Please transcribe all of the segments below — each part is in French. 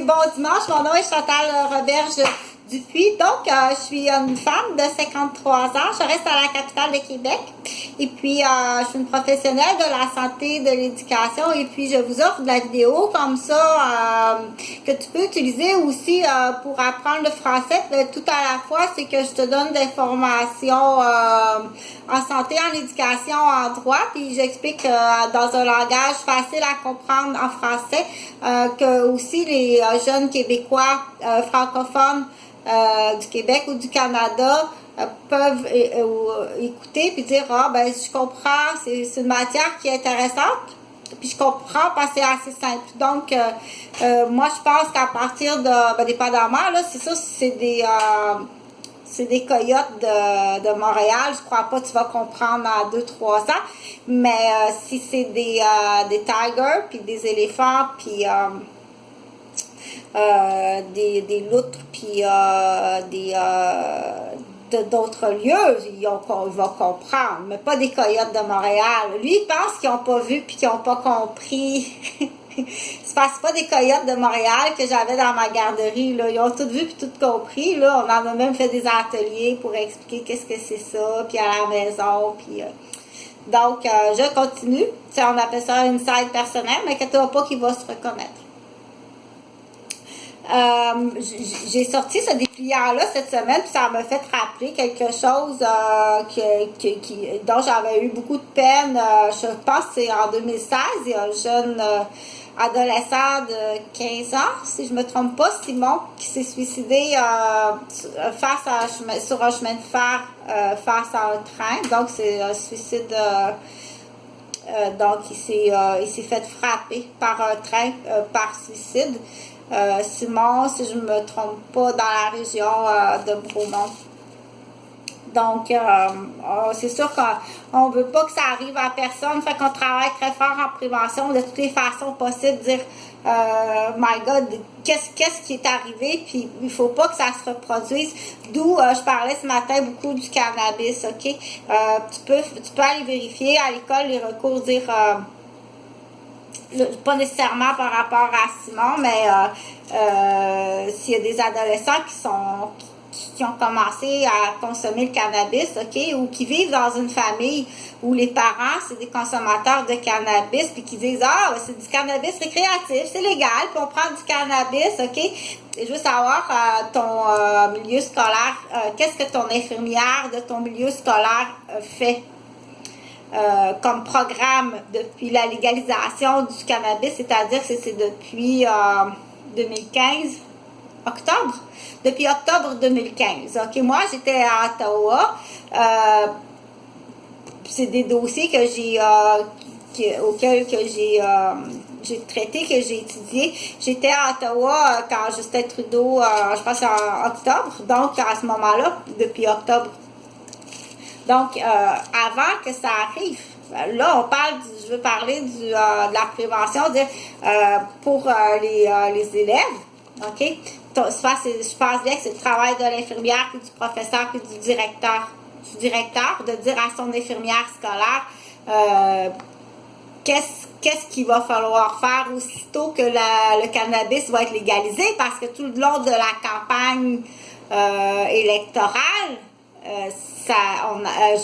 bon dimanche. Mon nom est Chantal Roberge Dupuis. Donc, je suis une femme de 53 ans. Je reste à la capitale de Québec. Et puis, je suis une professionnelle de la santé, de l'éducation. Et puis, je vous offre de la vidéo comme ça que tu peux utiliser aussi pour apprendre le français. Mais tout à la fois, c'est que je te donne des formations en santé, en éducation, en droit. Puis, j'explique dans un langage facile à comprendre en français que aussi les jeunes Québécois francophones du Québec ou du Canada peuvent écouter puis dire ben je comprends, c'est une matière qui est intéressante puis je comprends parce que c'est assez simple. Donc moi je pense qu'à partir de dépendamment là, c'est ça, c'est des coyotes de Montréal, je crois pas que tu vas comprendre à 2-3 ans, mais si c'est des tigers puis des éléphants puis des loutres puis d'autres lieux, il va comprendre, mais pas des coyotes de Montréal. Lui, il pense qu'ils n'ont pas vu puis qu'ils n'ont pas compris. C'est pas des coyotes de Montréal que j'avais dans ma garderie, là. Ils ont tout vu puis tout compris, là. On en a même fait des ateliers pour expliquer qu'est-ce que c'est ça, puis à la maison, puis... Donc, je continue. T'sais, on appelle ça une side personnelle, mais inquiète-toi pas qu'il va se reconnaître. J'ai sorti ce dépliant-là cette semaine, puis ça m'a fait rappeler quelque chose dont j'avais eu beaucoup de peine. Je pense que c'est en 2016, il y a un jeune adolescent de 15 ans, si je me trompe pas, Simon, qui s'est suicidé sur un chemin de fer face à un train. Donc, c'est un suicide... donc, il s'est fait frapper par un train par suicide. Simon, si je ne me trompe pas, dans la région de Bromont. Donc, c'est sûr qu'on ne veut pas que ça arrive à personne, fait qu'on travaille très fort en prévention de toutes les façons possibles, dire my God, qu'est-ce qui est arrivé, puis il ne faut pas que ça se reproduise. D'où je parlais ce matin beaucoup du cannabis, ok? Tu peux aller vérifier à l'école les recours, dire... pas nécessairement par rapport à Simon, mais s'il y a des adolescents qui ont commencé à consommer le cannabis, ok, ou qui vivent dans une famille où les parents, c'est des consommateurs de cannabis, puis qui disent, c'est du cannabis récréatif, c'est légal, puis on prend du cannabis, ok. Et je veux savoir, ton milieu scolaire, qu'est-ce que ton infirmière de ton milieu scolaire fait? Comme programme depuis la légalisation du cannabis, c'est-à-dire que c'est depuis 2015, octobre? Depuis octobre 2015. OK, moi, j'étais à Ottawa. C'est des dossiers que auxquels j'ai traité, que j'ai étudié. J'étais à Ottawa quand Justin Trudeau, je pense en octobre, donc à ce moment-là, depuis octobre. Donc, avant que ça arrive, là, je veux parler de la prévention pour les élèves, OK? Je pense bien que c'est le travail de l'infirmière, puis du professeur, puis du directeur de dire à son infirmière scolaire qu'est-ce qu'il va falloir faire aussitôt que le cannabis va être légalisé, parce que tout le long de la campagne électorale,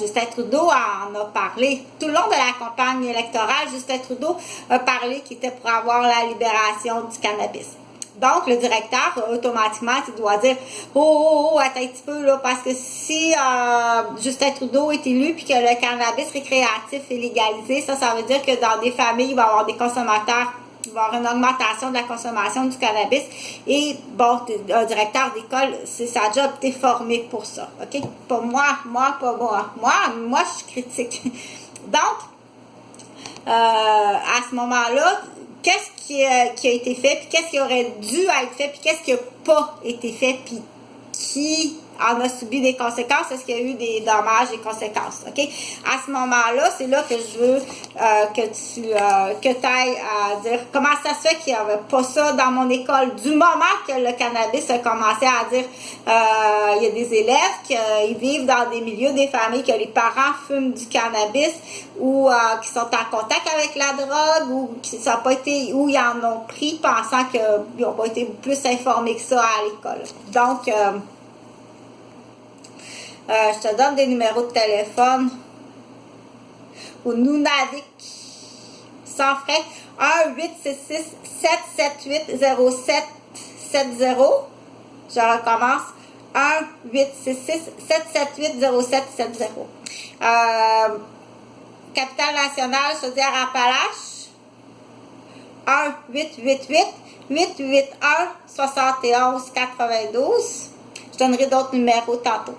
Justin Trudeau en a parlé. Tout le long de la campagne électorale, Justin Trudeau a parlé qu'il était pour avoir la libération du cannabis. Donc, le directeur, automatiquement, il doit dire attends un petit peu, là, parce que si Justin Trudeau est élu puis que le cannabis récréatif est légalisé, ça veut dire que dans des familles, il va y avoir des consommateurs, il va y avoir une augmentation de la consommation du cannabis. Et bon, un directeur d'école, c'est sa job, t'es formé pour ça, OK? Pas moi, pas moi. Moi, je suis critique. Donc, à ce moment-là, qu'est-ce qui a été fait, puis qu'est-ce qui aurait dû être fait, puis qu'est-ce qui n'a pas été fait, puis qui en a subi des conséquences, est-ce qu'il y a eu des dommages et conséquences, OK? À ce moment-là, c'est là que je veux que tu ailles à dire comment ça se fait qu'il n'y avait pas ça dans mon école. Du moment que le cannabis a commencé à dire, il y a des élèves qui vivent dans des milieux, des familles, que les parents fument du cannabis ou qui sont en contact avec la drogue ou qui ça pas été, ou ils en ont pris pensant qu'ils n'ont pas été plus informés que ça à l'école. Donc, je te donne des numéros de téléphone au Nunavik sans frais 1-866-778-0770. Je recommence 1-866-778-0770. Capitale nationale, Chaudière-Appalaches 1-888-881-7192. Je donnerai d'autres numéros tantôt.